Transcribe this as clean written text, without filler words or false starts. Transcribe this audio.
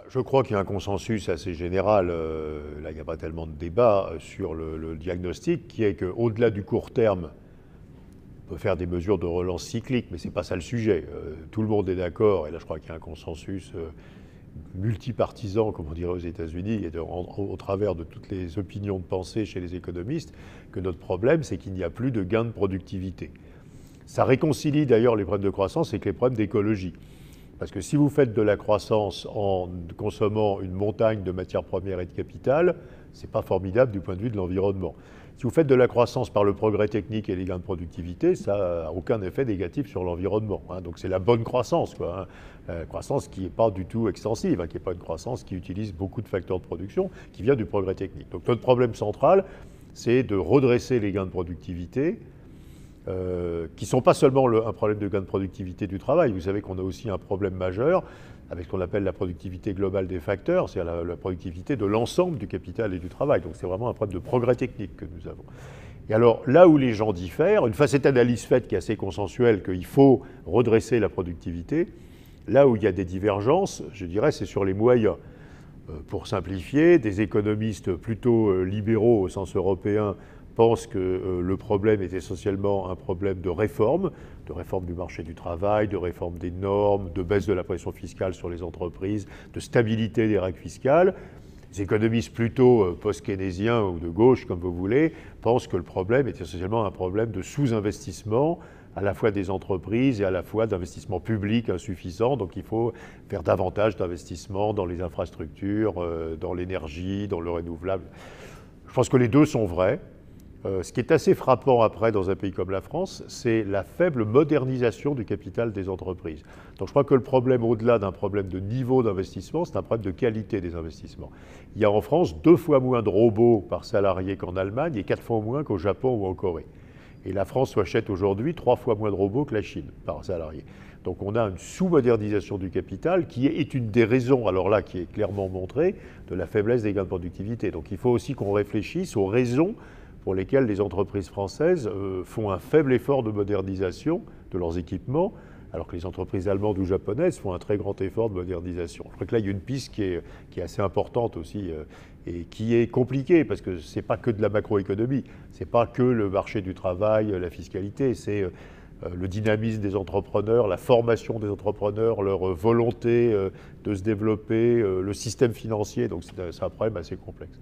Je crois qu'il y a un consensus assez général, là il n'y a pas tellement de débat sur le diagnostic, qui est qu'au-delà du court terme, on peut faire des mesures de relance cyclique, mais ce n'est pas ça le sujet. Tout le monde est d'accord, et là je crois qu'il y a un consensus multipartisan, comme on dirait aux États-Unis, et au travers de toutes les opinions de pensée chez les économistes, que notre problème, c'est qu'il n'y a plus de gains de productivité. Ça réconcilie d'ailleurs les problèmes de croissance avec les problèmes d'écologie. Parce que si vous faites de la croissance en consommant une montagne de matières premières et de capital, ce n'est pas formidable du point de vue de l'environnement. Si vous faites de la croissance par le progrès technique et les gains de productivité, ça n'a aucun effet négatif sur l'environnement. Donc c'est la bonne croissance, quoi. Croissance qui n'est pas du tout extensive, qui n'est pas une croissance qui utilise beaucoup de facteurs de production, qui vient du progrès technique. Donc notre problème central, c'est de redresser les gains de productivité, qui ne sont pas seulement un problème de gain de productivité du travail. Vous savez qu'on a aussi un problème majeur avec ce qu'on appelle la productivité globale des facteurs, c'est-à-dire la productivité de l'ensemble du capital et du travail. Donc c'est vraiment un problème de progrès technique que nous avons. Et alors là où les gens diffèrent, une fois cette analyse faite qui est assez consensuelle qu'il faut redresser la productivité, là où il y a des divergences, je dirais, c'est sur les moyens. Pour simplifier, des économistes plutôt libéraux au sens européen pensent que le problème est essentiellement un problème de réforme du marché du travail, de réforme des normes, de baisse de la pression fiscale sur les entreprises, de stabilité des règles fiscales. Les économistes plutôt post-keynésiens ou de gauche, comme vous voulez, pensent que le problème est essentiellement un problème de sous-investissement, à la fois des entreprises et à la fois d'investissement public insuffisant. Donc il faut faire davantage d'investissements dans les infrastructures, dans l'énergie, dans le renouvelable. Je pense que les deux sont vrais. Ce qui est assez frappant après dans un pays comme la France, c'est la faible modernisation du capital des entreprises. Donc je crois que le problème, au-delà d'un problème de niveau d'investissement, c'est un problème de qualité des investissements. Il y a en France 2 fois moins de robots par salarié qu'en Allemagne et 4 fois moins qu'au Japon ou en Corée. Et la France achète aujourd'hui 3 fois moins de robots que la Chine par salarié. Donc on a une sous-modernisation du capital qui est une des raisons, alors là, qui est clairement montrée, de la faiblesse des gains de productivité. Donc il faut aussi qu'on réfléchisse aux raisons pour lesquelles les entreprises françaises font un faible effort de modernisation de leurs équipements, alors que les entreprises allemandes ou japonaises font un très grand effort de modernisation. Je crois que là, il y a une piste qui est assez importante aussi et qui est compliquée, parce que ce n'est pas que de la macroéconomie, ce n'est pas que le marché du travail, la fiscalité, c'est le dynamisme des entrepreneurs, la formation des entrepreneurs, leur volonté de se développer, le système financier. Donc c'est un problème assez complexe.